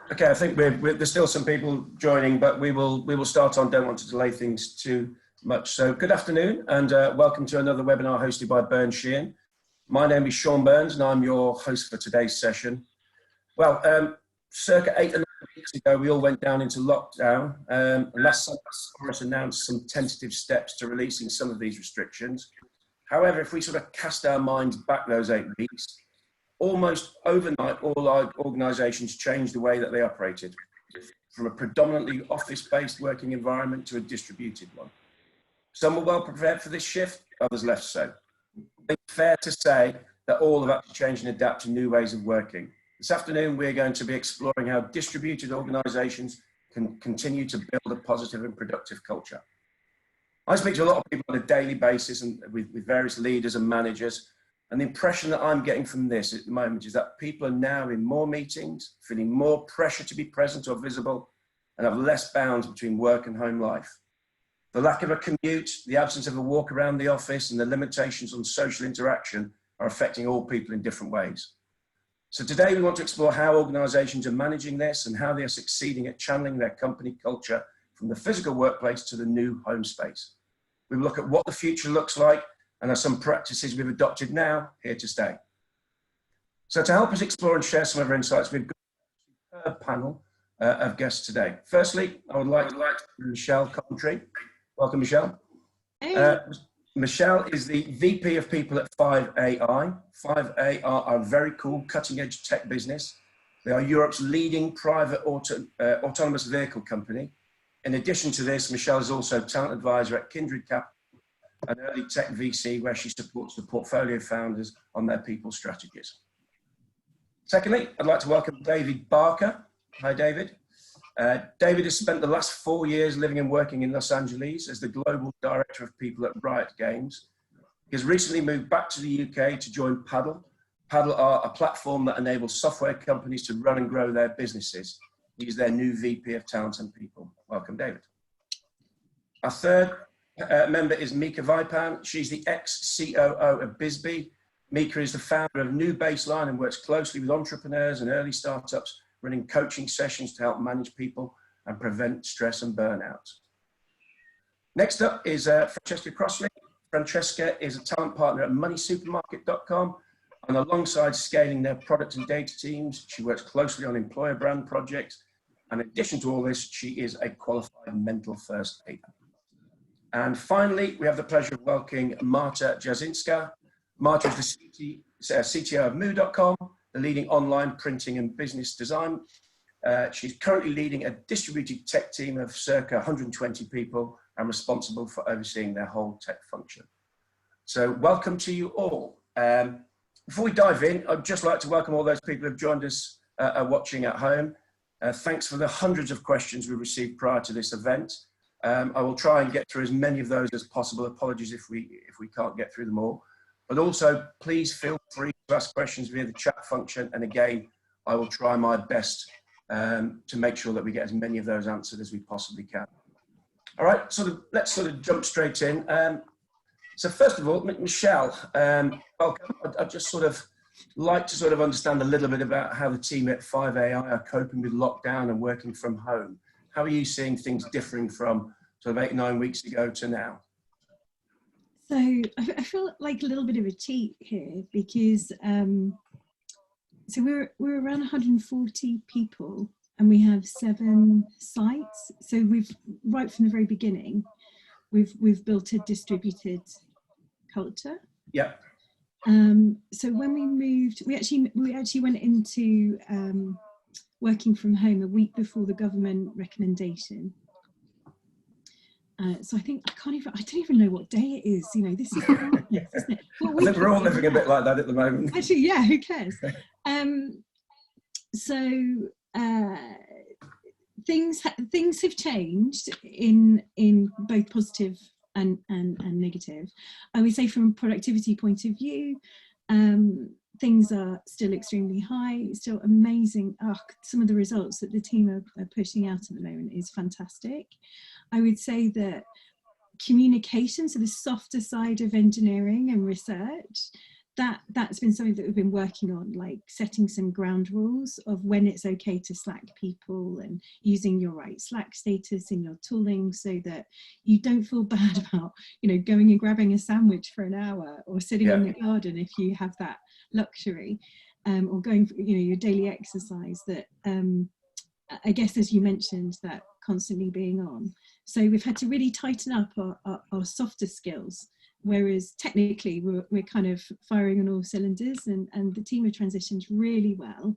Okay, I think there's still some people joining, but we will start on. Don't want to delay things too much. So good afternoon and welcome to another webinar hosted by Sheehan. My name is Sean Burns and I'm your host for today's session. Well, circa 8 or 9 weeks ago, we all went down into lockdown. Last summer, Boris announced some tentative steps to releasing some of these restrictions. However, if we sort of cast our minds back those 8 weeks, almost overnight, all our organisations changed the way that they operated, from a predominantly office-based working environment to a distributed one. Some were well prepared for this shift, others less so. It's fair to say that all have had to change and adapt to new ways of working. This afternoon, we're going to be exploring how distributed organisations can continue to build a positive and productive culture. I speak to a lot of people on a daily basis and with various leaders and managers. And the impression that I'm getting from this at the moment is that people are now in more meetings, feeling more pressure to be present or visible, and have less bounds between work and home life. The lack of a commute, the absence of a walk around the office, and the limitations on social interaction are affecting all people in different ways. So today we want to explore how organisations are managing this and how they are succeeding at channeling their company culture from the physical workplace to the new home space. We will look at what the future looks like, and are some practices we've adopted now here to stay. So to help us explore and share some of our insights, we've got a panel of guests today. Firstly, I would like to Michelle Coventry. Welcome, Michelle. Hey. Michelle is the VP of People at 5AI. 5AI are a very cool, cutting-edge tech business. They are Europe's leading private autonomous vehicle company. In addition to this, Michelle is also talent advisor at Kindred Capital, an early tech VC where she supports the portfolio founders on their people strategies. Secondly, I'd like to welcome David Barker. Hi, David. David has spent the last 4 years living and working in Los Angeles as the global director of people at Riot Games. He has recently moved back to the UK to join Paddle. Paddle are a platform that enables software companies to run and grow their businesses. He is their new VP of Talent and People. Welcome, David. Our third member is Mica Vaipan. She's the ex-COO of Bisbee. Mica is the founder of New Baseline and works closely with entrepreneurs and early startups, running coaching sessions to help manage people and prevent stress and burnout. Next up is Francesca Crossley. Francesca is a talent partner at Moneysupermarket.com, and alongside scaling their product and data teams, she works closely on employer brand projects. And in addition to all this, she is a qualified mental first aider. And finally, we have the pleasure of welcoming Marta Jasinska. Marta is the CTO of Moo.com, the leading online printing and business design. She's currently leading a distributed tech team of circa 120 people and responsible for overseeing their whole tech function. So welcome to you all. Before we dive in, I'd just like to welcome all those people who've joined us watching at home. Thanks for the hundreds of questions we received prior to this event. I will try and get through as many of those as possible. Apologies if we can't get through them all. But also, please feel free to ask questions via the chat function. And again, I will try my best to make sure that we get as many of those answered as we possibly can. All right, let's jump straight in. So first of all, Michelle, welcome. I'd just like to understand a little bit about how the team at 5AI are coping with lockdown and working from home. How are you seeing things differing from 8 or 9 weeks ago to now? So I feel like a little bit of a cheat here because so we're around 140 people and we have 7 sites. So we've right from the very beginning, we've built a distributed culture. Yeah. So when we moved, we actually went into working from home a week before the government recommendation. So I don't even know what day it is. You know, this is madness, isn't it? I think we're all living a bit like that at the moment. Actually, yeah, who cares? Things have changed in both positive and negative. I would say from a productivity point of view, things are still extremely high, still amazing. Some of the results that the team are pushing out at the moment is fantastic. I would say that communication, so the softer side of engineering and research, that's been something that we've been working on, like setting some ground rules of when it's okay to Slack people and using your right Slack status in your tooling so that you don't feel bad about, you know, going and grabbing a sandwich for an hour or sitting in the garden if you have that luxury, or going for, you know, your daily exercise. That I guess, as you mentioned, that constantly being on. So we've had to really tighten up our softer skills. Whereas technically we're kind of firing on all cylinders, and the team have transitioned really well,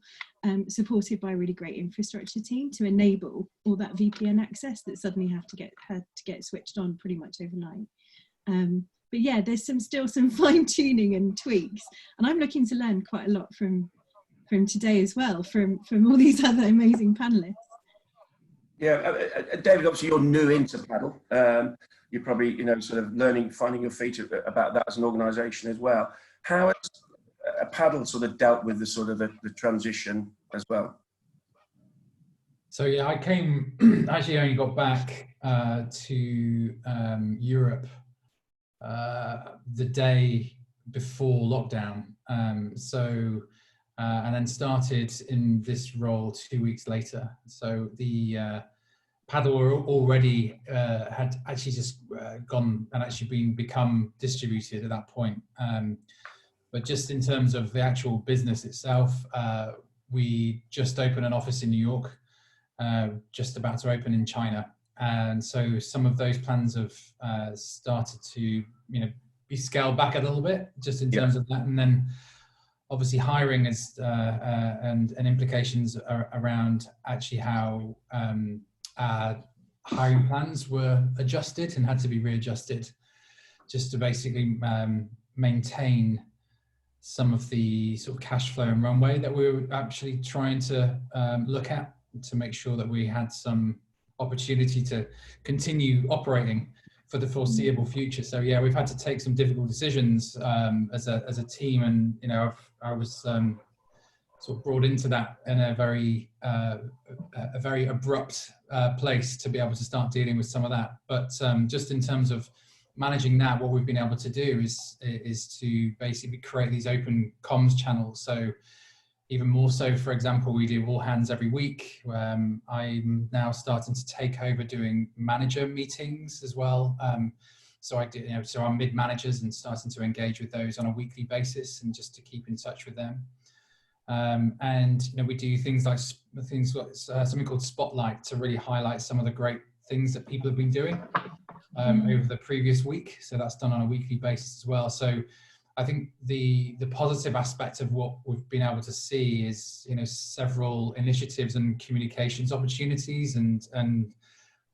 supported by a really great infrastructure team to enable all that VPN access that suddenly had to get switched on pretty much overnight. But yeah, there's still some fine tuning and tweaks, and I'm looking to learn quite a lot from today as well, from all these other amazing panelists. Yeah, David, obviously you're new into paddle. You're probably, you know, sort of learning, finding your feet about that as an organisation as well. How has paddle sort of dealt with the sort of the transition as well? So yeah, I actually only got back to Europe the day before lockdown. And then started in this role 2 weeks later. So the paddle already had actually just gone and actually become distributed at that point. But just in terms of the actual business itself, we just opened an office in New York, just about to open in China. And so some of those plans have started to, you know, be scaled back a little bit, just in terms of that. And then obviously hiring is and implications around actually how hiring plans were adjusted and had to be readjusted, just to basically maintain some of the sort of cash flow and runway that we were actually trying to look at, to make sure that we had some opportunity to continue operating for the foreseeable future. So yeah, we've had to take some difficult decisions as a team, and you know, I was sort of brought into that in a very abrupt place to be able to start dealing with some of that. But just in terms of managing that, what we've been able to do is to basically create these open comms channels. So even more so, for example, we do all hands every week. I'm now starting to take over doing manager meetings as well. So I do, you know, so I'm mid managers and starting to engage with those on a weekly basis, and just to keep in touch with them. And you know, we do things like something called Spotlight, to really highlight some of the great things that people have been doing over the previous week. So that's done on a weekly basis as well. So I think the positive aspect of what we've been able to see is, you know, several initiatives and communications opportunities, and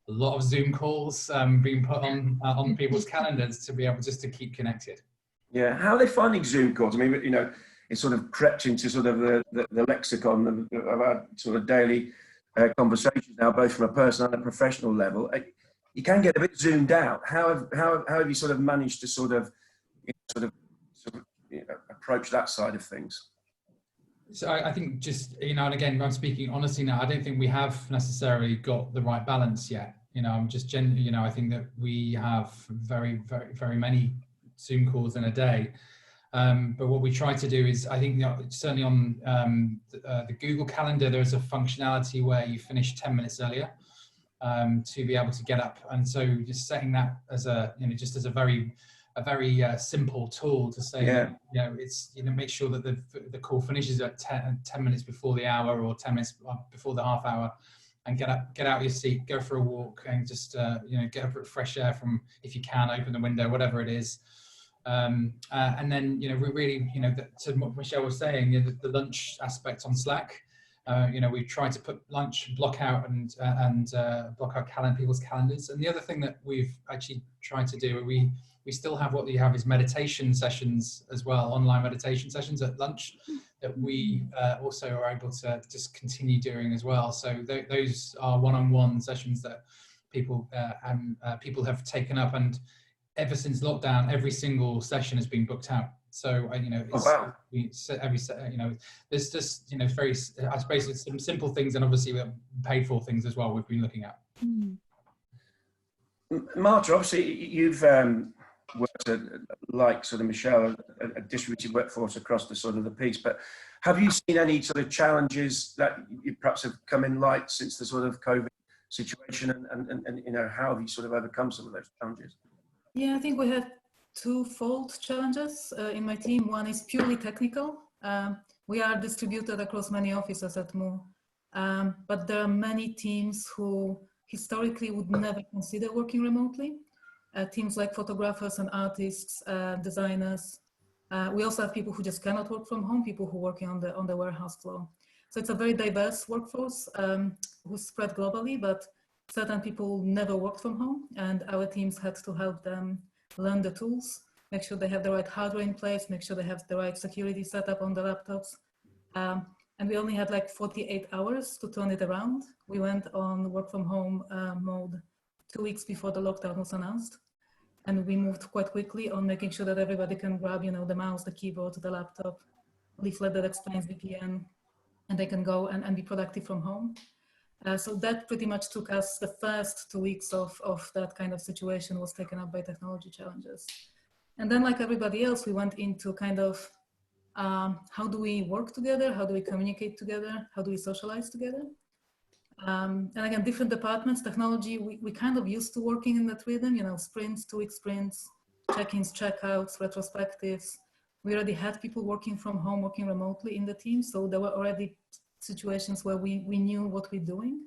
a lot of Zoom calls being put on people's calendars to be able just to keep connected. Yeah, how are they finding Zoom calls? I mean, you know, it's sort of crept into sort of the lexicon of our sort of daily conversations now, both from a personal and a professional level. You can get a bit zoomed out. How have you sort of managed to sort of approach that side of things? So I think, just, you know, and again, I'm speaking honestly now, I don't think we have necessarily got the right balance yet. You know, I'm just you know, I think that we have very, very, very many Zoom calls in a day. But what we try to do is, I think, you know, certainly on the Google Calendar, there's a functionality where you finish 10 minutes earlier to be able to get up. And so just setting that as a, you know, just as a very simple tool to say, you know, it's, you know, make sure that the call finishes at 10 minutes before the hour, or 10 minutes before the half hour, and get out your seat, go for a walk, and just, you know, get a bit of fresh air from, if you can, open the window, whatever it is. And then, you know, we really, you know, to what Michelle was saying, you know, the lunch aspect on Slack, you know, we've tried to put lunch block out and block out people's calendars. And the other thing that we've actually tried to do, we still have, what we have is meditation sessions as well, online meditation sessions at lunch, that we also are able to just continue doing as well. So those are one-on-one sessions that people have taken up, and ever since lockdown, every single session has been booked out. So you know, it's, you know, there's just, you know, very, I suppose it's some simple things, and obviously we're paid for things as well we've been looking at. Marta, obviously you've works like sort of Michelle, a distributed workforce across the sort of the piece. But have you seen any sort of challenges that you perhaps have come in light since the sort of COVID situation, and you know, how have you sort of overcome some of those challenges? Yeah, I think we have twofold challenges in my team. One is purely technical. We are distributed across many offices at Mo, but there are many teams who historically would never consider working remotely. Teams like photographers and artists, designers. We also have people who just cannot work from home, people who are working on the warehouse floor. So it's a very diverse workforce who's spread globally, but certain people never worked from home, and our teams had to help them learn the tools, make sure they have the right hardware in place, make sure they have the right security setup on the laptops. And we only had like 48 hours to turn it around. We went on work from home mode 2 weeks before the lockdown was announced. And we moved quite quickly on making sure that everybody can grab, you know, the mouse, the keyboard, the laptop, leaflet that explains VPN, and they can go and be productive from home. So that pretty much took us, the first 2 weeks of that kind of situation was taken up by technology challenges. And then like everybody else, we went into kind of, how do we work together? How do we communicate together? How do we socialize together? And again, different departments, technology, we kind of used to working in that rhythm, you know, sprints, 2-week sprints, check-ins, check-outs, retrospectives. We already had people working from home, working remotely in the team. So there were already situations where we knew what we're doing.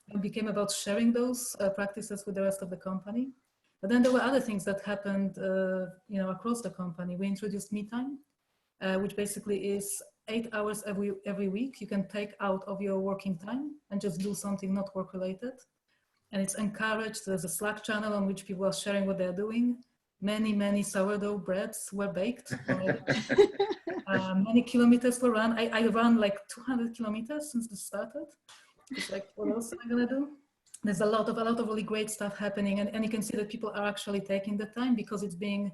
It became about sharing those practices with the rest of the company. But then there were other things that happened, you know, across the company. We introduced me time, which basically is 8 hours every week you can take out of your working time and just do something not work related. And it's encouraged. There's a Slack channel on which people are sharing what they're doing. Many sourdough breads were baked. Many kilometers were run. I ran like 200 kilometers since this started. It's like, what else am I gonna do? There's a lot of really great stuff happening, and you can see that people are actually taking the time because it's being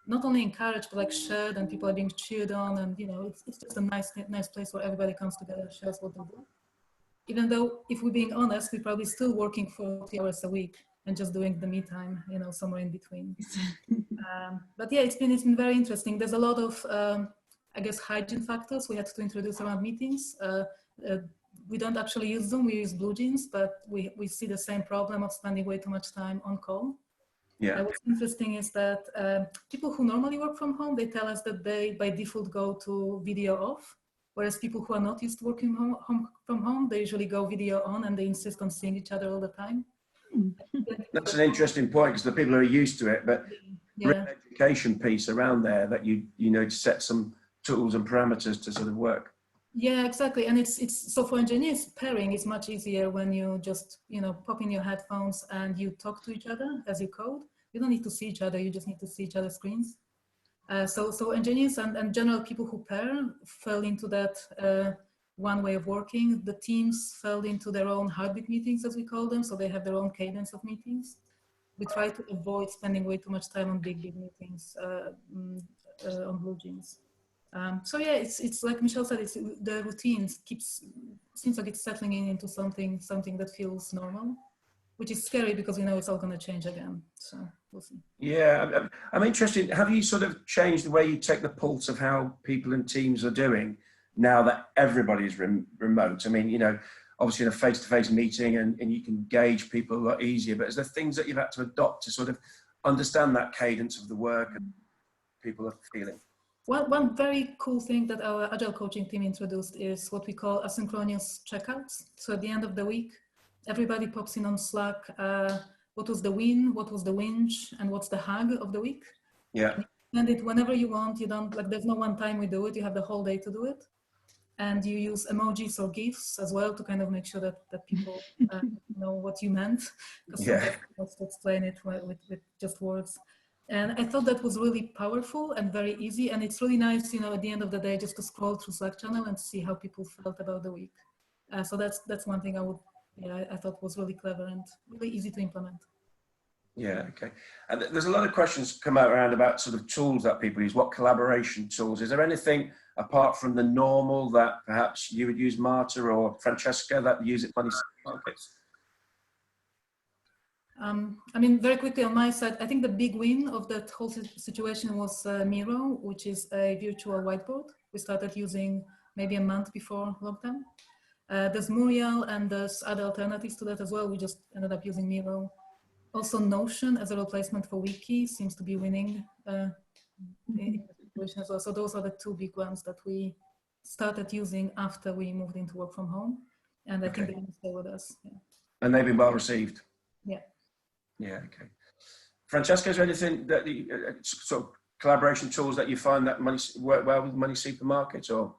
not only encouraged but like shared, and people are being cheered on, and you know, it's just a nice place where everybody comes together, shares what they do. Even though, if we're being honest, we're probably still working 40 hours a week and just doing the me time, you know, somewhere in between. But yeah, it's been very interesting. There's a lot of I guess hygiene factors we had to introduce around meetings. We don't actually use Zoom, we use Blue Jeans, but we see the same problem of spending way too much time on call. Yeah. What's interesting is that people who normally work from home, they tell us that they by default go to video off, whereas people who are not used to working from home, they usually go video on, and they insist on seeing each other all the time. That's an interesting point, because the people are used to it, but yeah, education piece around there that you know, to set some tools and parameters to sort of work. Yeah, exactly. And it's so for engineers, pairing is much easier when you just, you know, pop in your headphones and you talk to each other as you code. You don't need to see each other, you just need to see each other's screens. So engineers and general people who pair fell into that one way of working. The teams fell into their own heartbeat meetings, as we call them. So they have their own cadence of meetings. We try to avoid spending way too much time on big meetings on Blue Jeans. So yeah, it's like Michelle said, it's the routine seems like it's settling into something that feels normal, which is scary because we know it's all going to change again. So we'll see. Yeah, I'm interested. Have you sort of changed the way you take the pulse of how people and teams are doing now that everybody's remote? I mean, you know, obviously in a face-to-face meeting and you can gauge people a lot easier, but is there things that you've had to adopt to sort of understand that cadence of the work and people are feeling? Well, one very cool thing that our Agile coaching team introduced is what we call asynchronous checkouts. So at the end of the week, everybody pops in on Slack, what was the win, what was the whinge, and what's the hug of the week. Yeah. And it whenever you want, you don't, like, there's no one time we do it, you have the whole day to do it. And you use emojis or GIFs as well to kind of make sure that people know what you meant. Because sometimes you have to explain it with just words. And I thought that was really powerful and very easy. And it's really nice, you know, at the end of the day, just to scroll through Slack channel and see how people felt about the week. So that's one thing I thought was really clever and really easy to implement. Yeah, okay. And there's a lot of questions come out around about sort of tools that people use. What collaboration tools? Is there anything apart from the normal that perhaps you would use, Marta or Francesca, that use it for Moneysupermarket? I mean, very quickly on my side, I think the big win of that whole situation was Miro, which is a virtual whiteboard. We started using maybe a month before lockdown. There's Muriel and there's other alternatives to that as well. We just ended up using Miro. Also Notion as a replacement for Wiki seems to be winning in the situation as well. So those are the two big ones that we started using after we moved into work from home. And I think they're going to stay with us. Yeah. And they've been well received. Yeah. Yeah, okay. Francesca, is there anything that the sort of collaboration tools that you find that work well with Moneysupermarket or?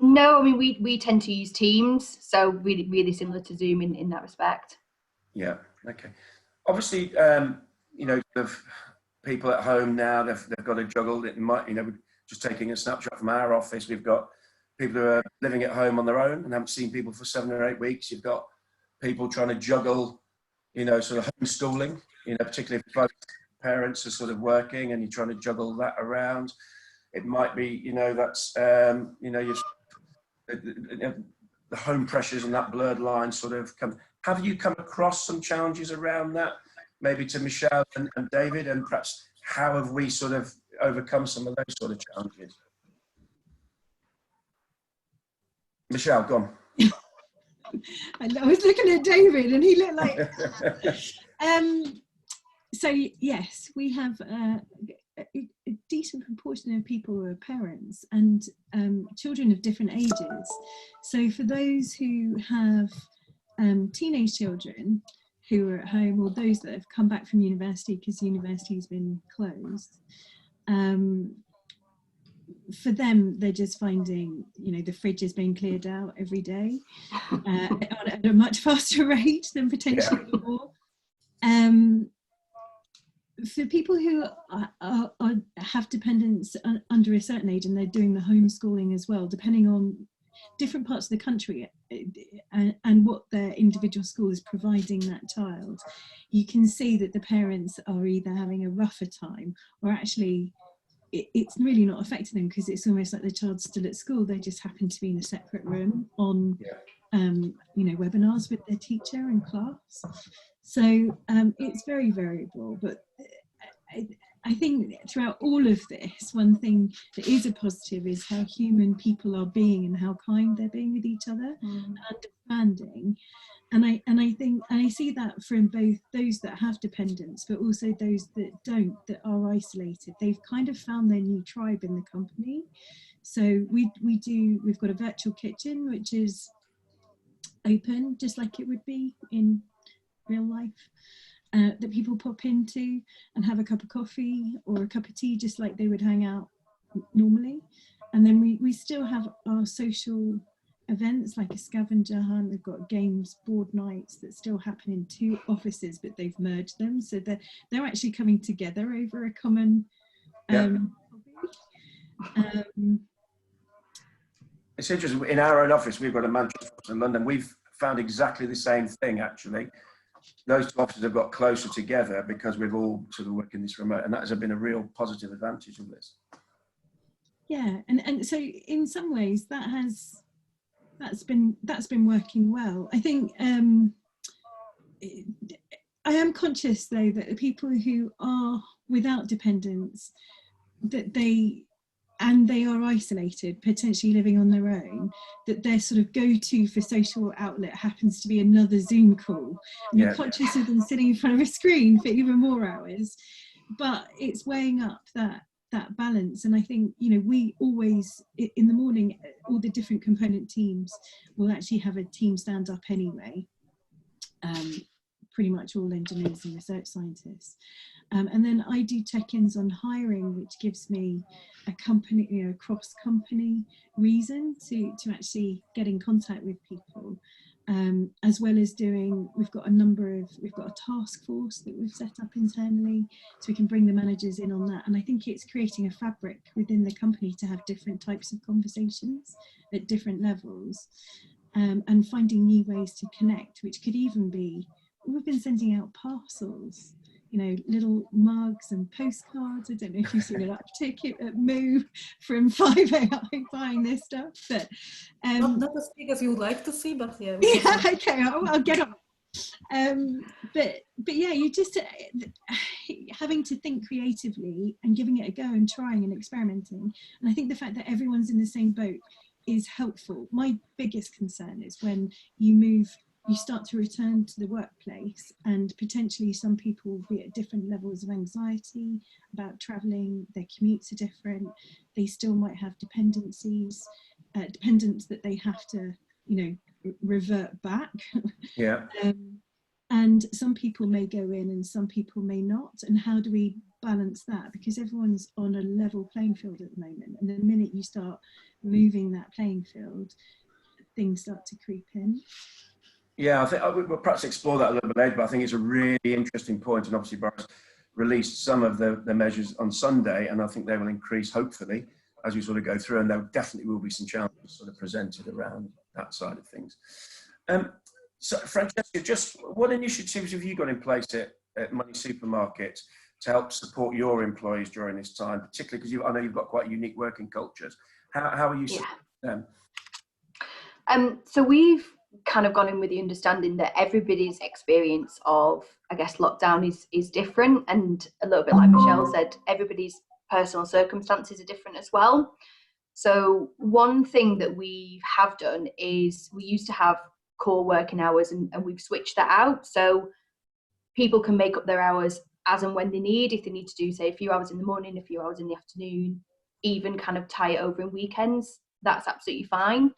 No, I mean, we tend to use Teams, so really similar to Zoom in that respect. Yeah, okay. Obviously, you know, people at home now, they've got to juggle. It might, you know, just taking a snapshot from our office, we've got people who are living at home on their own and haven't seen people for 7 or 8 weeks. You've got people trying to juggle, you know, sort of homeschooling, you know, particularly if both parents are sort of working and you're trying to juggle that around. It might be, you know, that's, you know, the home pressures and that blurred line sort of come. Have you come across some challenges around that? Maybe to Michelle and David, and perhaps how have we sort of overcome some of those sort of challenges? Michelle, go on. I was looking at David and he looked like so yes, we have a decent proportion of people who are parents and children of different ages. So for those who have teenage children who are at home, or those that have come back from university because university has been closed, for them, they're just finding, you know, the fridge is being cleared out every day at a much faster rate than potentially before. For people who have dependents under a certain age and they're doing the homeschooling as well, depending on different parts of the country and what their individual school is providing that child, you can see that the parents are either having a rougher time or actually it's really not affecting them because it's almost like the child's still at school. They just happen to be in a separate room on, you know, webinars with their teacher in class. So it's very variable, but I think throughout all of this, one thing that is a positive is how human people are being and how kind they're being with each other, understanding. And I think I see that from both those that have dependents, but also those that don't, that are isolated. They've kind of found their new tribe in the company. So we've got a virtual kitchen, which is open, just like it would be in real life, that people pop into and have a cup of coffee or a cup of tea, just like they would hang out normally. And then we still have our social events like a scavenger hunt. We've got games, board nights that still happen in 2 offices, but they've merged them, so they're actually coming together over a common hobby. It's interesting. In our own office, we've got a Manchester office in London. We've found exactly the same thing, actually. Those 2 offices have got closer together because we've all sort of working this remote, and that has been a real positive advantage of this. Yeah, and so in some ways that's been working well. I think I am conscious though that the people who are without dependents, that they are isolated, potentially living on their own, that their sort of go-to for social outlet happens to be another Zoom call. And you're conscious of them sitting in front of a screen for even more hours, but it's weighing up that balance. And I think, you know, we always, in the morning, all the different component teams will actually have a team stand up anyway, pretty much all engineers and research scientists. And then I do check-ins on hiring, which gives me a company, you know, cross-company reason to actually get in contact with people, as well as we've got a task force that we've set up internally, so we can bring the managers in on that. And I think it's creating a fabric within the company to have different types of conversations at different levels, and finding new ways to connect, which could even be, we've been sending out parcels, you know, little mugs and postcards. I don't know if you've seen an uptick at Move from 5AI buying this stuff, but not as big as you would like to see, but yeah. Yeah, okay, I'll get on. But yeah, you just having to think creatively and giving it a go and trying and experimenting. And I think the fact that everyone's in the same boat is helpful. My biggest concern is when you start to return to the workplace, and potentially some people will be at different levels of anxiety about traveling, their commutes are different, they still might have dependents that they have to, revert back. Yeah. And some people may go in and some people may not. And how do we balance that? Because everyone's on a level playing field at the moment. And the minute you start moving that playing field, things start to creep in. Yeah, I think we'll perhaps explore that a little bit later, but I think it's a really interesting point. And obviously, Boris released some of the measures on Sunday, and I think they will increase, hopefully, as we sort of go through. And there definitely will be some challenges sort of presented around that side of things. So, Francesca, just what initiatives have you got in place at Moneysupermarket to help support your employees during this time, particularly because I know you've got quite unique working cultures. How are you supporting them? So we've kind of gone in with the understanding that everybody's experience of, I guess, lockdown is different, and a little bit like Michelle said, everybody's personal circumstances are different as well. So one thing that we have done is we used to have core working hours, and we've switched that out, so people can make up their hours as and when they need. If they need to do, say, a few hours in the morning, a few hours in the afternoon, even kind of tie it over in weekends, that's absolutely fine.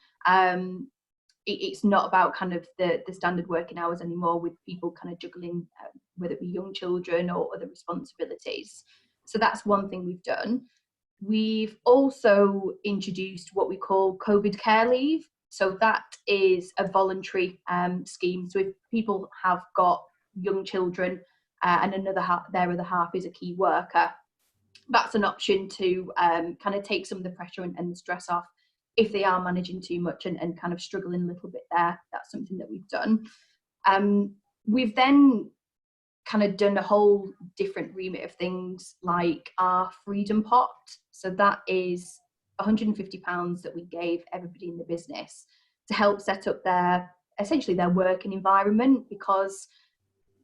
It's not about kind of the standard working hours anymore, with people kind of juggling whether it be young children or other responsibilities. So that's one thing we've done. We've also introduced what we call COVID care leave. So that is a voluntary scheme. So if people have got young children and their other half is a key worker, that's an option to kind of take some of the pressure and the stress off if they are managing too much and kind of struggling a little bit there. That's something that we've done. We've then kind of done a whole different remit of things, like our freedom pot. So that is £150 that we gave everybody in the business to help set up essentially their working environment, because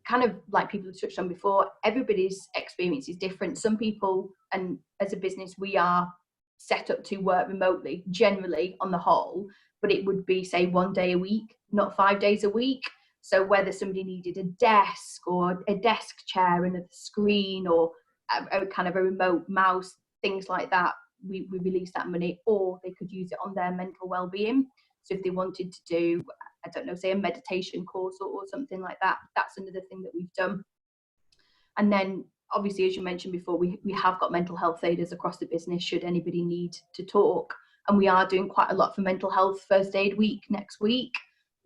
kind of like people have touched on before, everybody's experience is different. Some people, and as a business, we are set up to work remotely generally on the whole, but it would be, say, 1 day a week, not 5 days a week. So whether somebody needed a desk or a desk chair and a screen or a kind of a remote mouse, things like that, we release that money, or they could use it on their mental well-being. So if they wanted to do, I don't know, say a meditation course or something like that, that's another thing that we've done. And then obviously, as you mentioned before, we have got mental health aiders across the business should anybody need to talk. And we are doing quite a lot for mental health first aid week next week.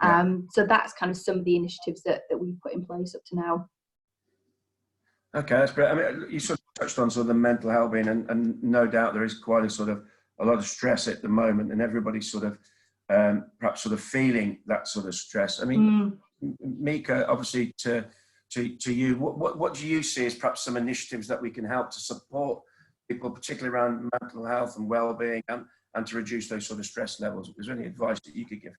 Yeah. So that's kind of some of the initiatives that we've put in place up to now. Okay, that's great. I mean, you sort of touched on sort of the mental health being, and no doubt there is quite a lot of stress at the moment, and everybody's sort of perhaps sort of feeling that sort of stress. I mean, Mica, obviously to you, what do you see as perhaps some initiatives that we can help to support people, particularly around mental health and well-being, and to reduce those sort of stress levels? Is there any advice that you could give?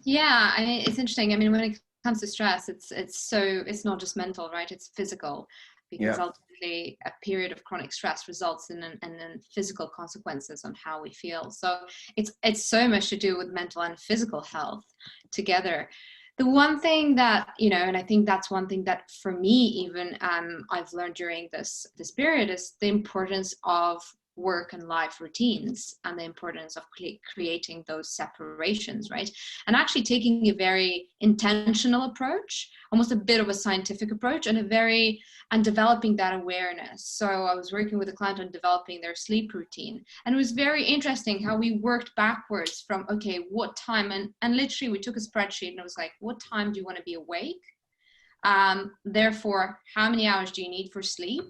Yeah, I mean, it's interesting. I mean, when it comes to stress, it's not just mental, right? It's physical, because ultimately a period of chronic stress results in physical consequences on how we feel. So it's so much to do with mental and physical health together. The one thing that, and I think that's one thing that for me even I've learned during this period is the importance of work and life routines, and the importance of creating those separations, right? And actually taking a very intentional approach, almost a bit of a scientific approach, and developing that awareness. So I was working with a client on developing their sleep routine, and it was very interesting how we worked backwards from, okay, what time, and literally we took a spreadsheet and it was like, what time do you want to be awake? Therefore, how many hours do you need for sleep?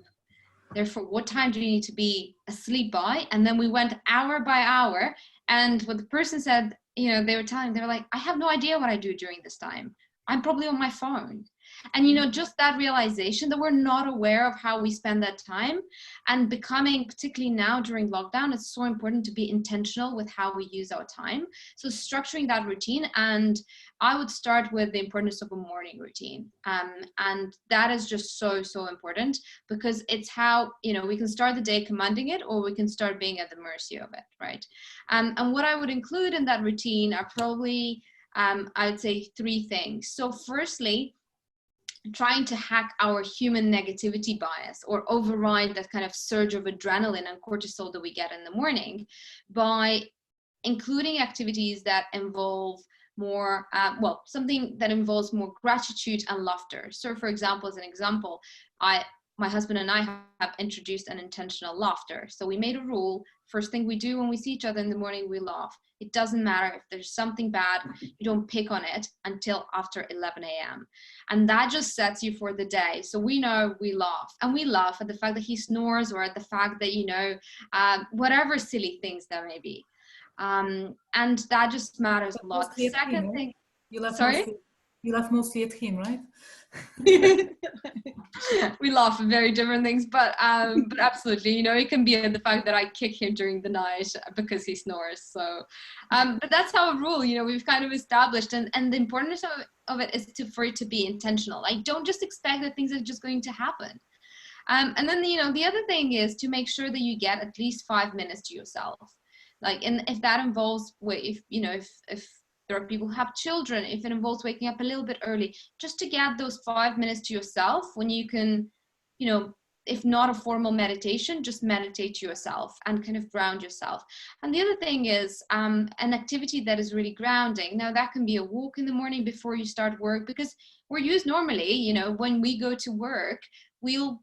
Therefore, what time do you need to be asleep by? And then we went hour by hour. And what the person said, they were like, I have no idea what I do during this time. I'm probably on my phone. And, you know, just that realization that we're not aware of how we spend that time, and becoming, particularly now during lockdown, it's so important to be intentional with how we use our time. So structuring that routine, and I would start with the importance of a morning routine. And that is just so, so important, because it's how, you know, we can start the day commanding it, or we can start being at the mercy of it, right? And what I would include in that routine are probably, I would say, 3 things. So firstly, trying to hack our human negativity bias, or override that kind of surge of adrenaline and cortisol that we get in the morning, by including activities that involve more, something that involves more gratitude and laughter. So for example, as an example, my husband and I have introduced an intentional laughter. So we made a rule: first thing we do when we see each other in the morning, we laugh. It doesn't matter if there's something bad, you don't pick on it until after 11 a.m. And that just sets you for the day. So we know we laugh, and we laugh at the fact that he snores, or at the fact that, you know, whatever silly things there may be. And that just matters a lot. The second thing, you laugh mostly at him, right? We laugh at very different things, but absolutely, you know, it can be the fact that I kick him during the night because he snores. So, but that's how a rule, you know, we've kind of established, and the importance of it is for it to be intentional. Like, don't just expect that things are just going to happen. And then, you know, the other thing is to make sure that you get at least 5 minutes to yourself. Like, and if that involves, if there are people who have children, if it involves waking up a little bit early, just to get those 5 minutes to yourself, when you can, you know, if not a formal meditation, just meditate to yourself and kind of ground yourself. And the other thing is an activity that is really grounding. Now, that can be a walk in the morning before you start work, because we're used normally, you know, when we go to work, we'll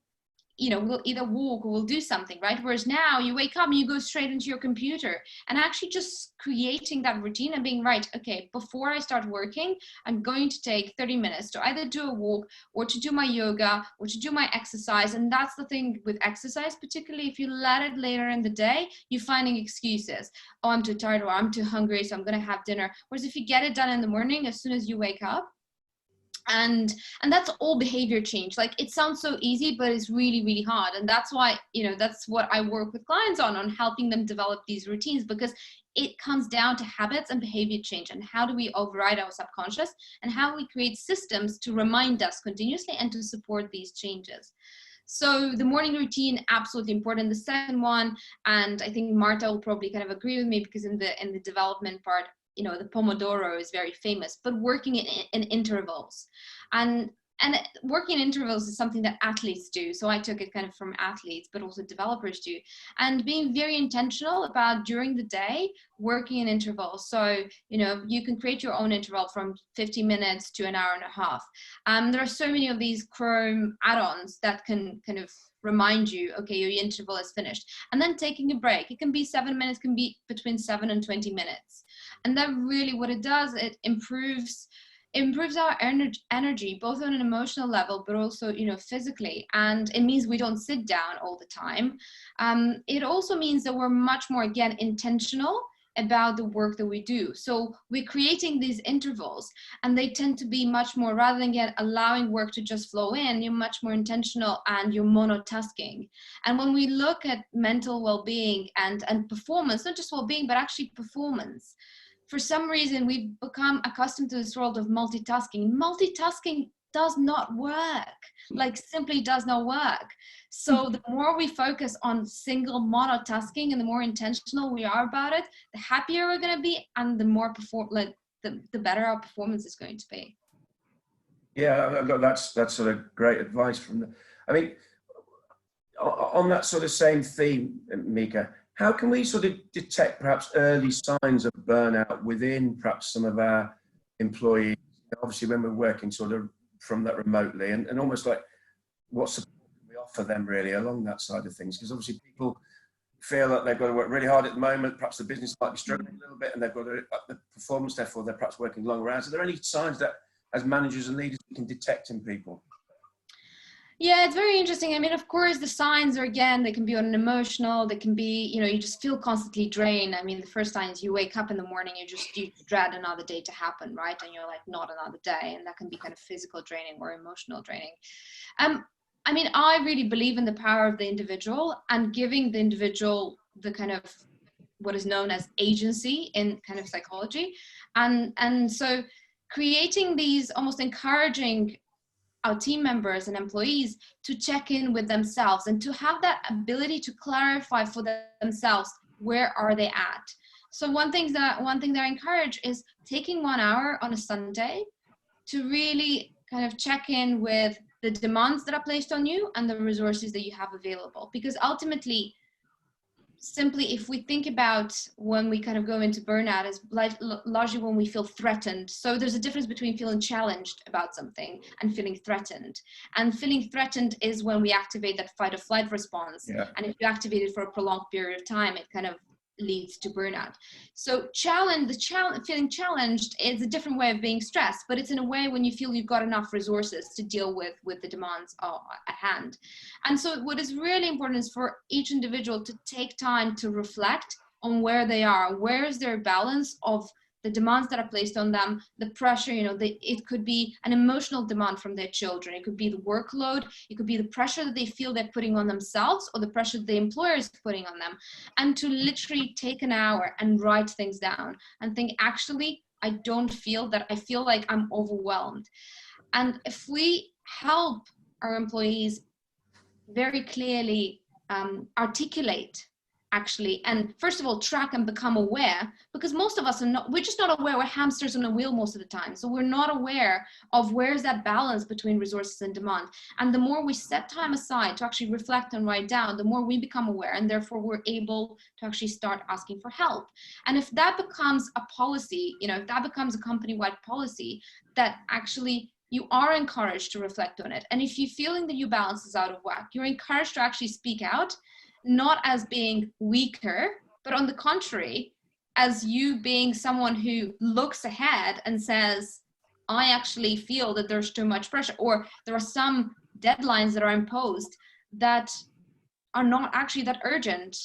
either walk or we'll do something, right? Whereas now you wake up and you go straight into your computer, and actually just creating that routine and being right, okay, before I start working, I'm going to take 30 minutes to either do a walk or to do my yoga or to do my exercise. And that's the thing with exercise, particularly if you let it later in the day, you're finding excuses. Oh, I'm too tired, or I'm too hungry, so I'm going to have dinner. Whereas if you get it done in the morning, as soon as you wake up, and that's all behavior change. Like, it sounds so easy, but it's really, really hard. And that's why, you know, that's what I work with clients on helping them develop these routines, because it comes down to habits and behavior change, and how do we override our subconscious, and how we create systems to remind us continuously and to support these changes. So the morning routine, absolutely important. The second one, and I think Marta will probably kind of agree with me, because in the development part, you know, the Pomodoro is very famous, but working in intervals. And working in intervals is something that athletes do. So I took it kind of from athletes, but also developers do. And being very intentional about, during the day, working in intervals. So, you know, you can create your own interval from 50 minutes to an hour and a half. There are so many of these Chrome add-ons that can kind of remind you, okay, your interval is finished. And then taking a break. It can be 7 minutes, can be between 7 and 20 minutes. And that really, what it does, it improves our energy, both on an emotional level, but also, you know, physically. And it means we don't sit down all the time. It also means that we're much more, again, intentional about the work that we do. So we're creating these intervals, and they tend to be much more, rather than allowing work to just flow in, you're much more intentional and you're monotasking. And when we look at mental well-being and performance, not just well-being, but actually performance, for some reason we've become accustomed to this world of multitasking. Multitasking does not work, like simply does not work. So the more we focus on single monotasking and the more intentional we are about it, the happier we're going to be, and the more the better our performance is going to be. Yeah, that's sort of great advice from the, I mean, on that sort of same theme, Mica, how can we sort of detect perhaps early signs of burnout within perhaps some of our employees? Obviously, when we're working sort of from that remotely, and almost like what support can we offer them really along that side of things? Because obviously people feel that they've got to work really hard at the moment. Perhaps the business might be struggling a little bit, and they've got to up the performance. Therefore, they're perhaps working longer hours. Are there any signs that, as managers and leaders, we can detect in people? Yeah, it's very interesting. I mean, of course, the signs are, again, they can be on an emotional, they can be, you know, you just feel constantly drained. I mean, the first sign is you wake up in the morning, you dread another day to happen, right? And you're like, not another day. And that can be kind of physical draining or emotional draining. I mean, I really believe in the power of the individual and giving the individual the kind of what is known as agency in kind of psychology. And so creating these, almost encouraging our team members and employees to check in with themselves and to have that ability to clarify for themselves, where are they at? So one thing that I encourage is taking 1 hour on a Sunday to really kind of check in with the demands that are placed on you and the resources that you have available. Because ultimately, simply, if we think about when we kind of go into burnout, is largely when we feel threatened. So there's a difference between feeling challenged about something and feeling threatened. And feeling threatened is when we activate that fight or flight response. Yeah. And if you activate it for a prolonged period of time, it kind of leads to burnout. So feeling challenged is a different way of being stressed, but it's in a way when you feel you've got enough resources to deal with the demands at hand. And so what is really important is for each individual to take time to reflect on where they are, where is their balance of the demands that are placed on them, the pressure, you know, it could be an emotional demand from their children. It could be the workload. It could be the pressure that they feel they're putting on themselves or the pressure that the employer is putting on them. And to literally take an hour and write things down and think, actually, I don't feel that. I feel like I'm overwhelmed. And if we help our employees very clearly articulate, actually, and first of all, track and become aware, because most of us we're just not aware. We're hamsters on a wheel most of the time. So we're not aware of where's that balance between resources and demand. And the more we set time aside to actually reflect and write down, the more we become aware, and therefore we're able to actually start asking for help. And if that becomes a policy, you know, if that becomes a company-wide policy, that actually you are encouraged to reflect on it. And if you're feeling that your balance is out of whack, you're encouraged to actually speak out, not as being weaker, but on the contrary, as you being someone who looks ahead and says, I actually feel that there's too much pressure, or there are some deadlines that are imposed that are not actually that urgent.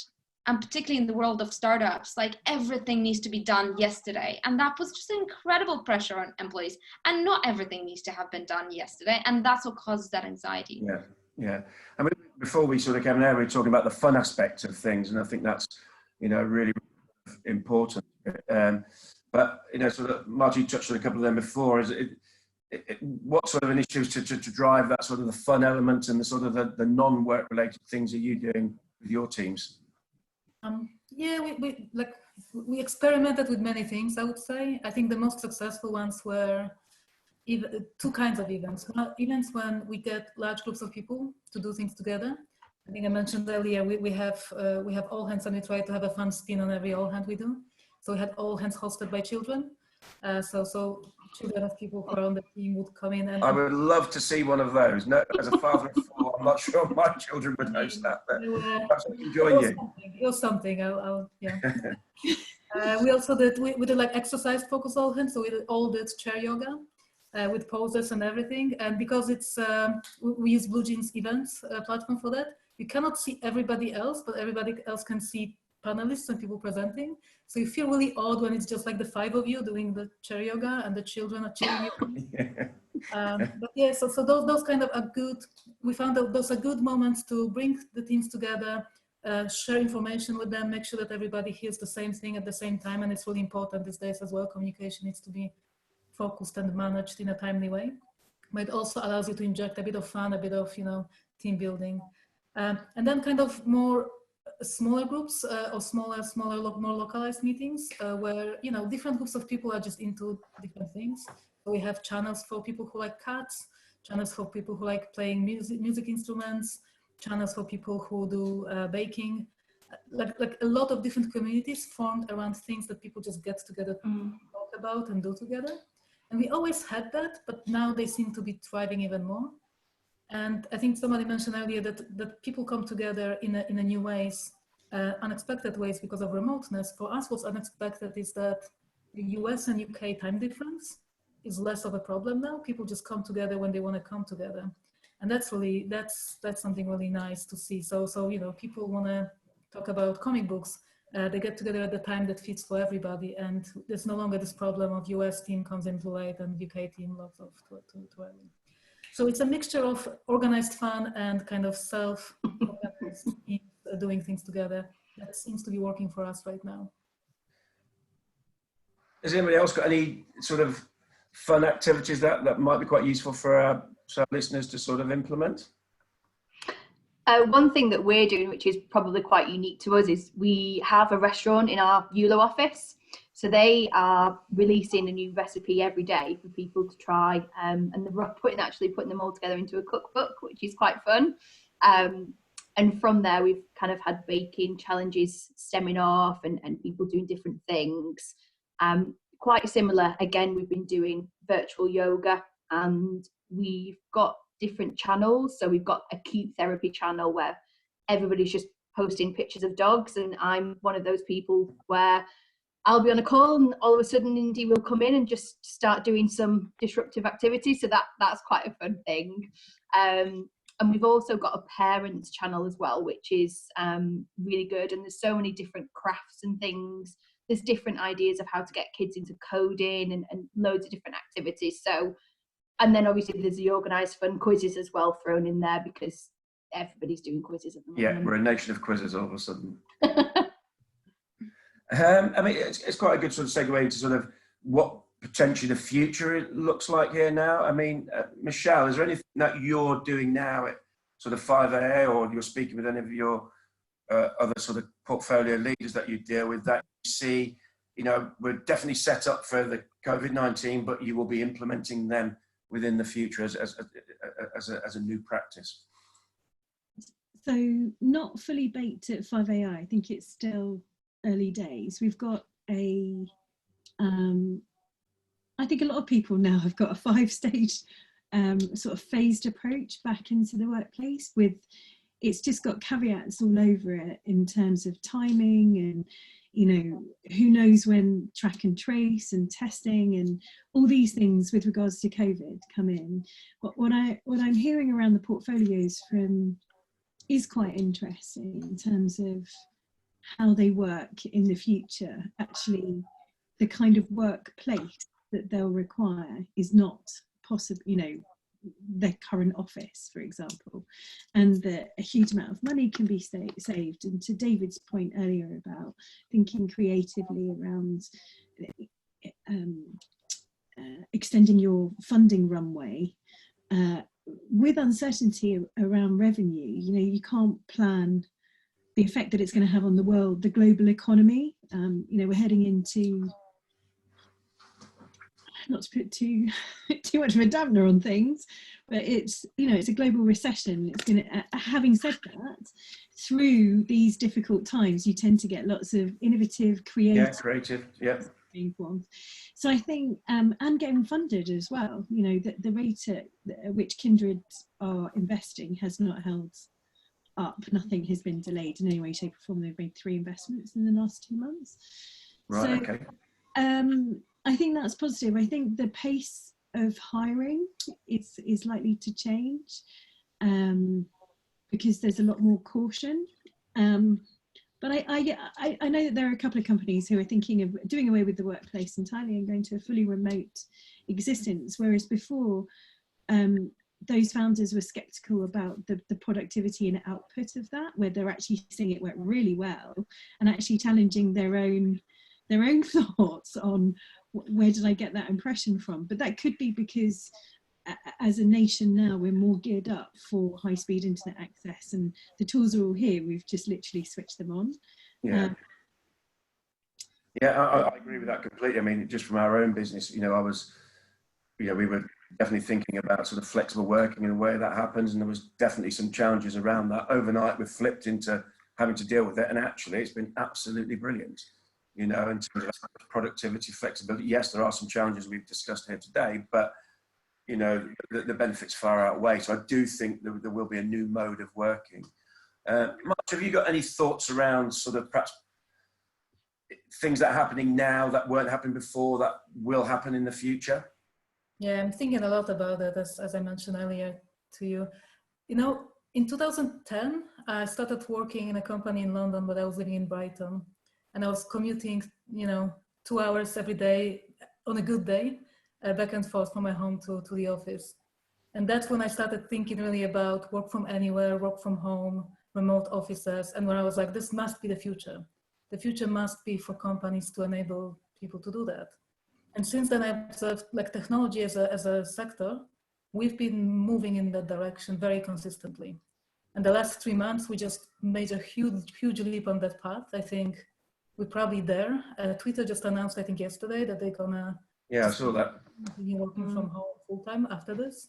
And particularly in the world of startups, like everything needs to be done yesterday. And that puts just incredible pressure on employees. And not everything needs to have been done yesterday. And that's what causes that anxiety. Yeah, yeah. I mean, before we sort of came there, we were talking about the fun aspect of things. And I think that's, you know, really important. But, you know, sort of, Marta, you touched on a couple of them before. What sort of initiatives to drive that sort of the fun element and the sort of the non-work related things are you doing with your teams? Yeah, we experimented with many things, I would say. I think the most successful ones were two kinds of events. Events when we get large groups of people to do things together. I think I mentioned earlier, we have all hands, and we try to have a fun spin on every all hand we do. So we had all hands hosted by children. So children of people who are on the team would come in. And I would love to see one of those. No, as a father of four, I'm not sure my children would host that, but perhaps I can join you. It was something. Yeah. We also did like exercise focus all hands. So we all did chair yoga with poses and everything. And because it's we use Blue Jeans events platform for that, you cannot see everybody else, but everybody else can see panelists and people presenting. So you feel really odd when it's just like the five of you doing the chair yoga and the children are cheering you. Yeah. But yeah, so those kind of are good. We found that those are good moments to bring the teams together, share information with them, make sure that everybody hears the same thing at the same time. And it's really important these days as well. Communication needs to be focused and managed in a timely way. But it also allows you to inject a bit of fun, a bit of, you know, team building. And then kind of more smaller groups or smaller, more localized meetings where, you know, different groups of people are just into different things. So we have channels for people who like cats, channels for people who like playing music instruments, channels for people who do baking, like a lot of different communities formed around things that people just get together to talk about and do together. And we always had that, but now they seem to be thriving even more. And I think somebody mentioned earlier that people come together in a new ways, unexpected ways because of remoteness. For us, what's unexpected is that the US and UK time difference is less of a problem now. People just come together when they want to come together. And that's something really nice to see. So people want to talk about comic books. They get together at the time that fits for everybody, and there's no longer this problem of US team comes in too late and UK team logs off too early. So it's a mixture of organized fun and kind of self-organized teams doing things together. That seems to be working for us right now. Has anybody else got any sort of fun activities that might be quite useful for our listeners to sort of implement? One thing that we're doing, which is probably quite unique to us, is we have a restaurant in our ULO office. So they are releasing a new recipe every day for people to try, and they're putting them all together into a cookbook, which is quite fun. And from there, we've kind of had baking challenges stemming off, and people doing different things. Quite similar, again, we've been doing virtual yoga, and we've got different channels. So we've got a cute therapy channel where everybody's just posting pictures of dogs, and I'm one of those people where I'll be on a call and all of a sudden Indy will come in and just start doing some disruptive activity. So that's quite a fun thing. And we've also got a parents channel as well, which is really good. And there's so many different crafts and things. There's different ideas of how to get kids into coding and loads of different activities. So, and then obviously there's the organised fun quizzes as well thrown in there, because everybody's doing quizzes at the moment. Yeah, we're a nation of quizzes all of a sudden. I mean, it's quite a good sort of segue into sort of what potentially the future looks like here now. I mean, Michelle, is there anything that you're doing now at sort of 5AA, or you're speaking with any of your other sort of portfolio leaders that you deal with, that you see, we're definitely set up for the COVID-19, but you will be implementing them within the future as a new practice? So not fully baked at 5AI. I think it's still early days. We've got I think a lot of people now have got a 5-stage sort of phased approach back into the workplace. It's just got caveats all over it in terms of timing, and who knows when track and trace and testing and all these things with regards to COVID come in. But what I'm hearing around the portfolios is quite interesting in terms of how they work in the future. Actually, the kind of workplace that they'll require is not possible, their current office, for example, and that a huge amount of money can be saved. And to David's point earlier about thinking creatively around extending your funding runway, with uncertainty around revenue, you can't plan the effect that it's going to have on the world, the global economy. We're heading into, not to put too much of a dampener on things, but it's a global recession. It's going to, having said that, through these difficult times, you tend to get lots of innovative, creative, forms. So I think, and getting funded as well. The rate at which Kindred are investing has not held up. Nothing has been delayed in any way, shape or form. They've made 3 investments in the last 2 months. Right, so, okay. I think that's positive. I think the pace of hiring is likely to change because there's a lot more caution. But I know that there are a couple of companies who are thinking of doing away with the workplace entirely and going to a fully remote existence, whereas before those founders were skeptical about the productivity and output of that, where they're actually seeing it work really well and actually challenging their own thoughts on where did I get that impression from. But that could be because as a nation now we're more geared up for high-speed internet access, and the tools are all here. We've just literally switched them on. I agree with that completely. I mean, just from our own business, we were definitely thinking about sort of flexible working and the way that happens, and there was definitely some challenges around that. Overnight we've flipped into having to deal with it, and actually it's been absolutely brilliant. In terms of productivity, flexibility. Yes, there are some challenges we've discussed here today, but the benefits far outweigh. So I do think there will be a new mode of working. Marta, have you got any thoughts around sort of perhaps things that are happening now that weren't happening before that will happen in the future? Yeah, I'm thinking a lot about it, as I mentioned earlier to you. You know, in 2010, I started working in a company in London, but I was living in Brighton, and I was commuting, you know, 2 hours every day on a good day, back and forth from my home to the office. And that's when I started thinking really about work from anywhere, work from home, remote offices. And when I was like, this must be the future. The future must be for companies to enable people to do that. And since then I've observed like technology as a sector, we've been moving in that direction very consistently. And the last 3 months, we just made a huge leap on that path. I think we're probably there. Twitter just announced, I think yesterday, that they're gonna I saw that. continue working from home full time after this.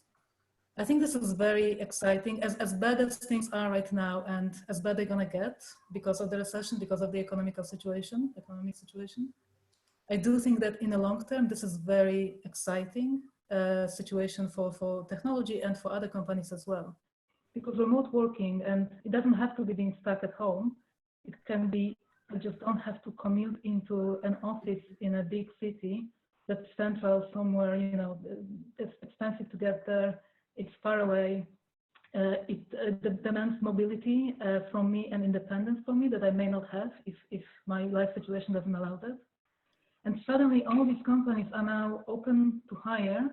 I think this is very exciting. As bad as things are right now, and as bad they're gonna get because of the recession, because of the economic situation, I do think that in the long term, this is very exciting situation for technology and for other companies as well. Because remote working, and it doesn't have to be being stuck at home. It can be, you just don't have to commute into an office in a big city that's central somewhere, you know, it's expensive to get there, it's far away. It demands mobility from me and independence from me that I may not have if my life situation doesn't allow that. And suddenly all these companies are now open to hire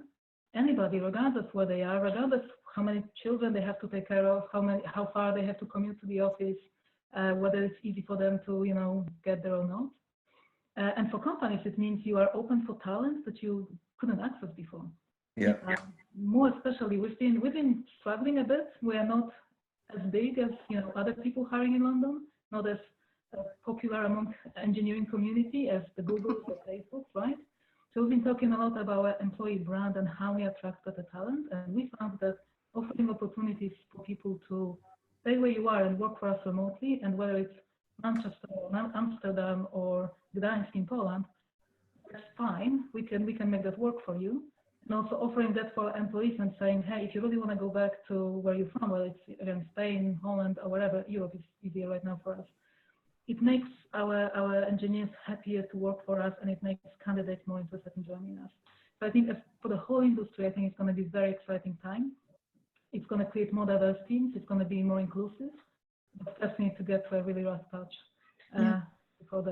anybody, regardless where they are, regardless how many children they have to take care of, how far they have to commute to the office, whether it's easy for them to, you know, get there or not. And for companies, it means you are open for talent that you couldn't access before. Yeah. More especially, we've been struggling a bit. We are not as big as, you know, other people hiring in London, not as popular among engineering community as the Googles or Facebook, right? So we've been talking a lot about our employee brand and how we attract better talent, and we found that offering opportunities for people to stay where you are and work for us remotely, and whether it's Manchester or Amsterdam or Gdańsk in Poland, that's fine. We can make that work for you. And also offering that for employees and saying, hey, if you really want to go back to where you're from, whether it's again Spain, Holland, or wherever, Europe is easier right now for us. It makes our engineers happier to work for us, and it makes candidates more interested in joining us. So I think for the whole industry, I think it's going to be a very exciting time. It's going to create more diverse teams. It's going to be more inclusive. But first we need to get to a really rough patch before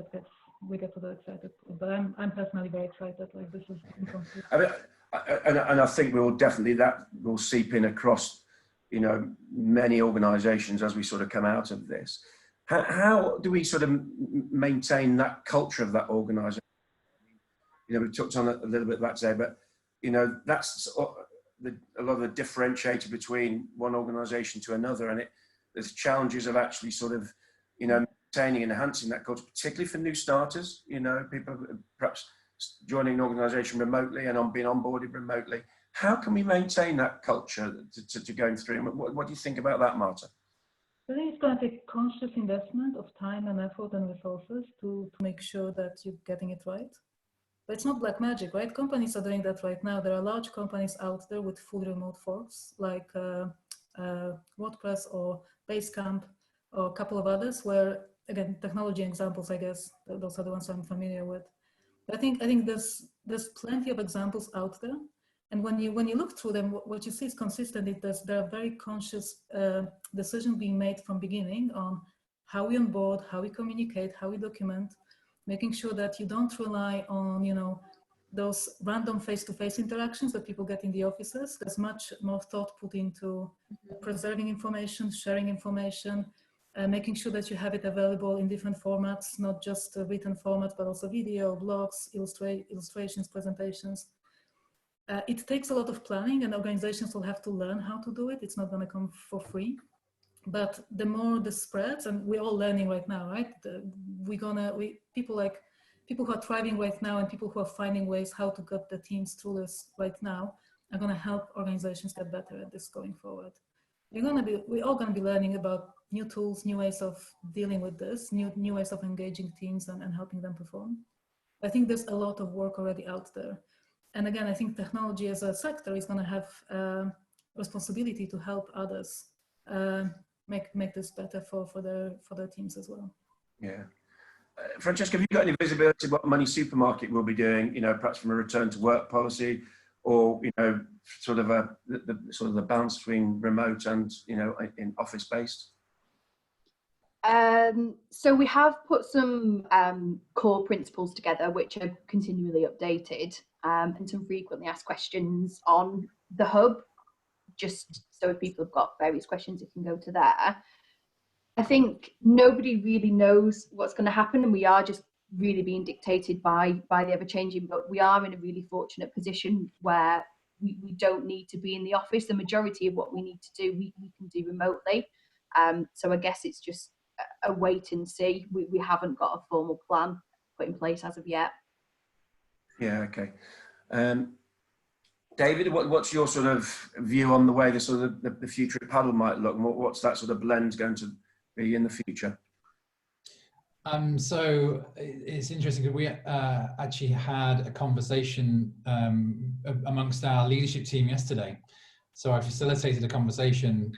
we get to the excited. But I'm personally very excited. Like this is incomplete. And I think that will seep in across, you know, many organisations as we sort of come out of this. How do we sort of maintain that culture of that organisation? You know, we touched on it a little bit that today, but you know, that's a lot of the differentiator between one organisation to another, and there's challenges of actually sort of, you know, maintaining and enhancing that culture, particularly for new starters. You know, people perhaps joining an organisation remotely and being onboarded remotely. How can we maintain that culture to going through? What do you think about that, Marta? I think it's going to take conscious investment of time and effort and resources to make sure that you're getting it right. But it's not black magic, right? Companies are doing that right now. There are large companies out there with fully remote forks, like WordPress or Basecamp or a couple of others, where, again, technology examples, I guess, those are the ones I'm familiar with. But I think there's plenty of examples out there. And when you look through them, what you see is consistent. There are very conscious decisions being made from beginning on how we onboard, how we communicate, how we document, making sure that you don't rely on, you know, those random face-to-face interactions that people get in the offices. There's much more thought put into preserving information, sharing information, making sure that you have it available in different formats, not just written formats, but also video, blogs, illustrations, presentations. It takes a lot of planning, and organizations will have to learn how to do it. It's not going to come for free, but the more this spreads, and we're all learning right now, right? People who are thriving right now and people who are finding ways how to get the teams through this right now are going to help organizations get better at this going forward. We're all going to be learning about new tools, new ways of dealing with this, new ways of engaging teams and helping them perform. I think there's a lot of work already out there. And again, I think technology as a sector is going to have responsibility to help others make this better for their teams as well. Yeah. Francesca, have you got any visibility what Moneysupermarket will be doing, you know, perhaps from a return to work policy or sort of the balance between remote and in office based? So we have put some core principles together, which are continually updated, and some frequently asked questions on the hub, just so if people have got various questions, they can go to there. I think nobody really knows what's going to happen, and we are just really being dictated by the ever-changing, but we are in a really fortunate position where we don't need to be in the office. The majority of what we need to do, we can do remotely. So I guess it's just a wait and see. We haven't got a formal plan put in place as of yet. Yeah, okay. David, what's your sort of view on the way the future of paddle might look? What's that sort of blend going to be in the future? So it's interesting because we actually had a conversation amongst our leadership team yesterday. So I facilitated a conversation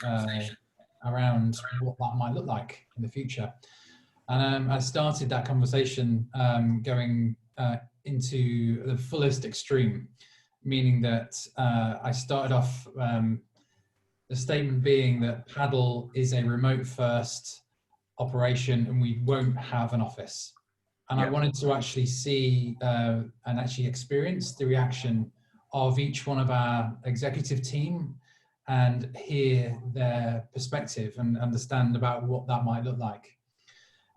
around what that might look like in the future. And I started that conversation going into the fullest extreme, meaning that I started off the statement being that paddle is a remote first operation and we won't have an office. And I wanted to actually see and actually experience the reaction of each one of our executive team and hear their perspective and understand about what that might look like.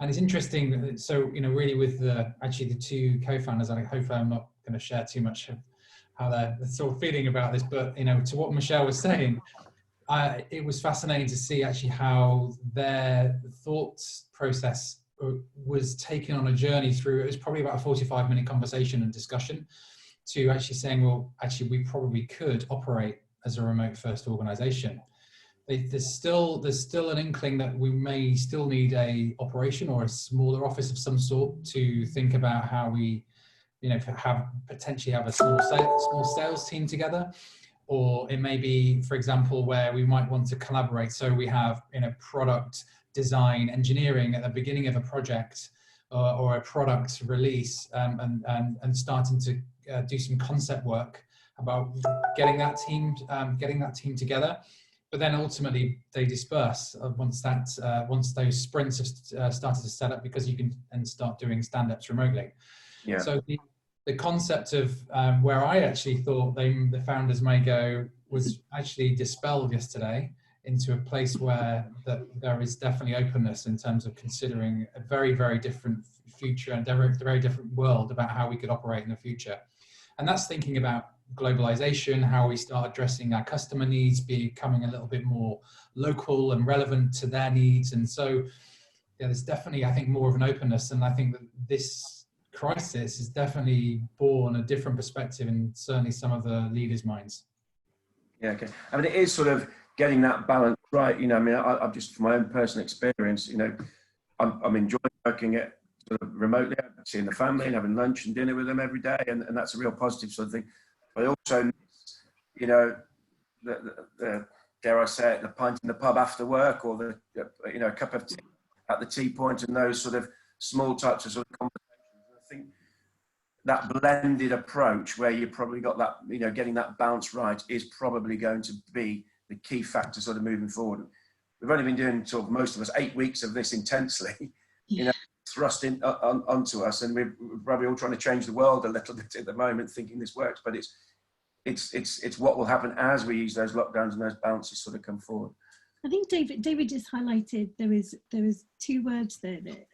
And it's interesting, so, really with the two co-founders, and hopefully I'm not going to share too much of how they're sort of feeling about this, but, to what Michelle was saying, it was fascinating to see actually how their thoughts process was taken on a journey through, it was probably about a 45-minute conversation and discussion to actually saying, well, actually we probably could operate as a remote first organization. There's still an inkling that we may still need a operation or a smaller office of some sort to think about how we, potentially have a small sales team together. Or it may be, for example, where we might want to collaborate. So we have, product design, engineering at the beginning of a project or a product release, and starting to do some concept work about getting that team together. But then ultimately they disperse once those sprints have started to set up, because you can then start doing stand-ups remotely. Yeah. So the concept of where I actually thought the founders may go was actually dispelled yesterday into a place where there is definitely openness in terms of considering a very, very different future and a very different world about how we could operate in the future. And that's thinking about globalization, how we start addressing our customer needs, becoming a little bit more local and relevant to their needs. And so there's definitely, I think, more of an openness. And I think that this crisis is definitely born a different perspective in certainly some of the leaders' minds. Yeah, okay. I mean, it is sort of getting that balance right. I'm just, from my own personal experience, I'm enjoying working at sort of remotely, seeing the family and having lunch and dinner with them every day, and that's a real positive sort of thing. But I also, the dare I say it, the pint in the pub after work, or a cup of tea at the tea point, and those sort of small touches of conversations. I think that blended approach where you probably got that, getting that balance right is probably going to be the key factor sort of moving forward. We've only been doing sort of most of us 8 weeks of this intensely, thrust onto us, and we're probably all trying to change the world a little bit at the moment, thinking this works, but it's what will happen as we use those lockdowns and those balances sort of come forward. I think David just highlighted there was 2 words there that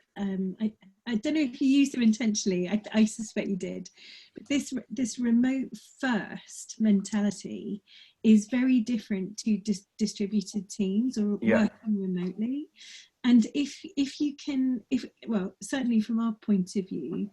I don't know if you used them intentionally. I suspect you did, but this remote first mentality is very different to distributed teams or working remotely. And if you can, certainly from our point of view,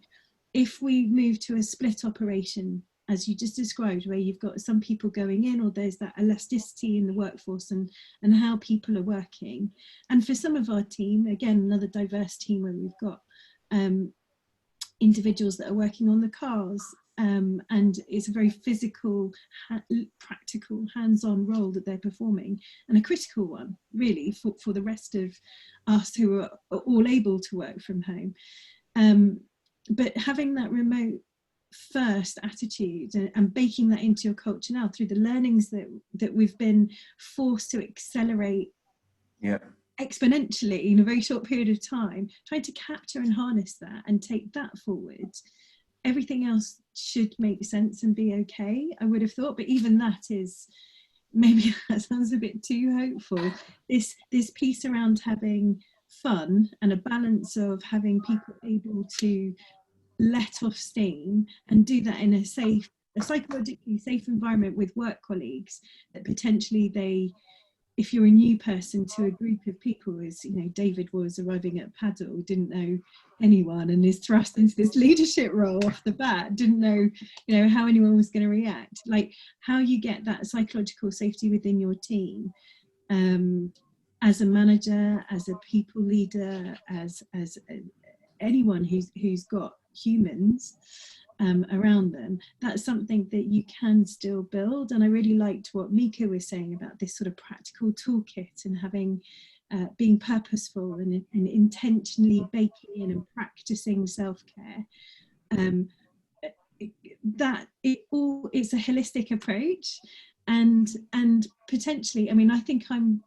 if we move to a split operation, as you just described, where you've got some people going in, or there's that elasticity in the workforce and how people are working. And for some of our team, again, another diverse team where we've got individuals that are working on the cars, and it's a very physical, practical, hands-on role that they're performing, and a critical one, really, for the rest of us who are all able to work from home. But having that remote first attitude, and baking that into your culture now through the learnings that we've been forced to accelerate exponentially in a very short period of time, trying to capture and harness that and take that forward. Everything else should make sense and be okay, I would have thought, but even that is, maybe that sounds a bit too hopeful. This piece around having fun and a balance of having people able to let off steam and do that in a psychologically safe environment with work colleagues, that potentially if you're a new person to a group of people, as you know, David was arriving at Paddle, didn't know anyone and is thrust into this leadership role off the bat, didn't know, you know, how anyone was going to react. Like, how you get that psychological safety within your team, as a manager, as a people leader, as anyone who's got humans around them, that's something that you can still build. And I really liked what Mica was saying about this sort of practical toolkit and having being purposeful and intentionally baking in and practicing self-care. That it's a holistic approach, and potentially, I mean, I think I'm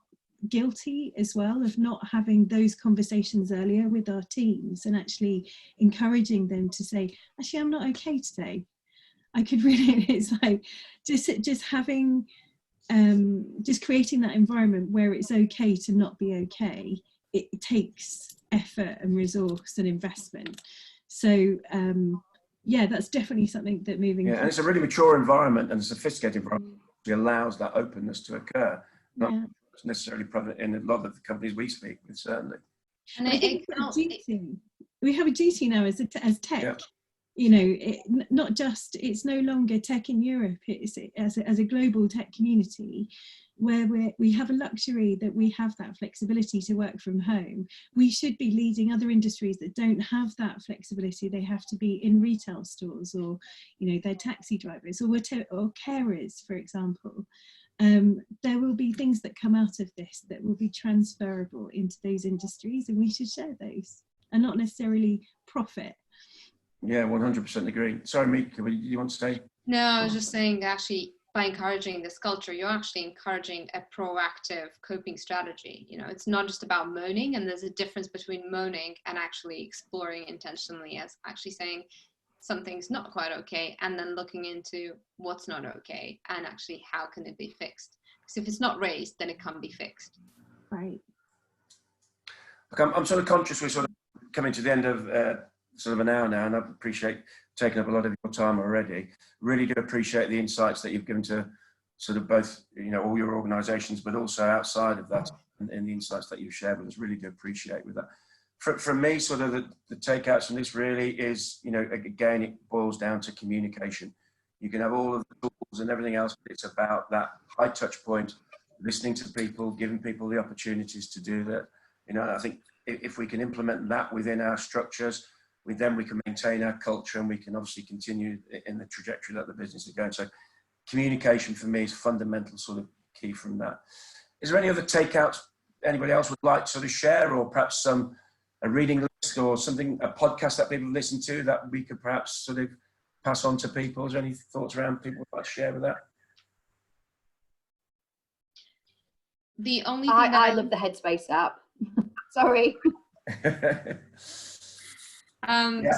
guilty as well of not having those conversations earlier with our teams and actually encouraging them to say, actually, I'm not okay today. I could really, it's like just having just creating that environment where it's okay to not be okay. It takes effort and resource and investment. So yeah, that's definitely something that moving forward. And it's a really mature environment and a sophisticated environment that allows that openness to occur. Not necessarily prevalent in a lot of the companies we speak with, certainly. And we have a duty now as tech. You know, not just, it's no longer tech in Europe, it's as a global tech community where we have a luxury that we have that flexibility to work from home. We should be leading other industries that don't have that flexibility. They have to be in retail stores, or, you know, they're taxi drivers or carers, for example. There will be things that come out of this that will be transferable into those industries, and we should share those and not necessarily profit. Yeah, 100% agree. Sorry, Mica, do you want to say? No, I was just saying, actually, by encouraging this culture, you're actually encouraging a proactive coping strategy. You know, it's not just about moaning, and there's a difference between moaning and actually exploring intentionally, as actually saying something's not quite okay, and then looking into what's not okay and actually how can it be fixed. Because if it's not raised, then it can't be fixed. Right. Okay, I'm sort of conscious we're sort of coming to the end of sort of an hour now, and I appreciate taking up a lot of your time already. Really do appreciate the insights that you've given to sort of both, you know, all your organisations, but also outside of that, and the insights that you've shared with us. Really do appreciate with that. For me, sort of the takeouts from this really is, you know, again, it boils down to communication. You can have all of the tools and everything else, but it's about that high touch point, listening to people, giving people the opportunities to do that. You know, I think if we can implement that within our structures, we can maintain our culture, and we can obviously continue in the trajectory that the business is going. So communication for me is fundamental sort of key from that. Is there any other takeouts anybody else would like to sort of share, or perhaps a reading list or something, a podcast that people listen to that we could perhaps sort of pass on to people? Is there any thoughts around people would like to share with that? The only thing I love the Headspace app. Sorry.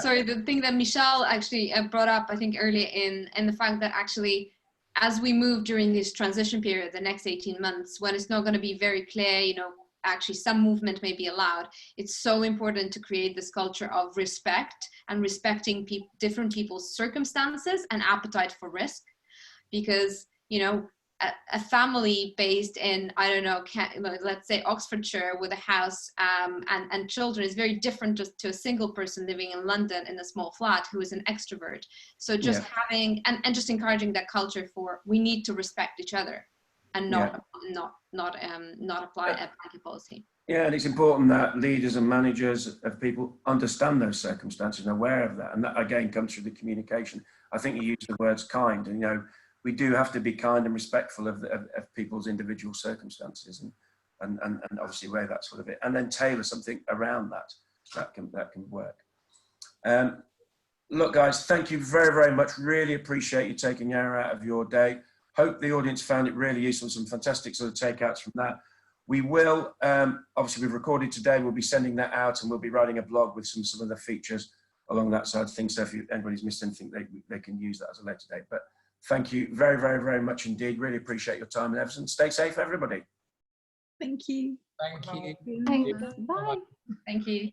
Sorry, the thing that Michelle actually brought up, I think earlier in the fact that actually, as we move during this transition period, the next 18 months, when it's not going to be very clear, you know, actually some movement may be allowed, it's so important to create this culture of respect and respecting different people's circumstances and appetite for risk. Because, you know, a family based in, I don't know, let's say Oxfordshire with a house and children is very different just to a single person living in London in a small flat who is an extrovert. So just having and just encouraging that culture for, we need to respect each other and not apply a blanket policy. Yeah, and it's important that leaders and managers of people understand those circumstances and are aware of that. And that again comes through the communication. I think you used the words kind, and, you know, we do have to be kind and respectful of people's individual circumstances, and obviously where that's sort of it, and then tailor something around that can work. look, guys, thank you very, very much. Really appreciate you taking an hour out of your day. Hope the audience found it really useful. Some fantastic sort of takeouts from that. We will, obviously we've recorded today, we'll be sending that out, and we'll be writing a blog with some of the features along that side of things. So if anybody's missed anything, they can use that as a later date. But thank you very, very, very much indeed. Really appreciate your time and everything. Stay safe, everybody. Thank you. Thank you. Thanks. Bye. Thank you.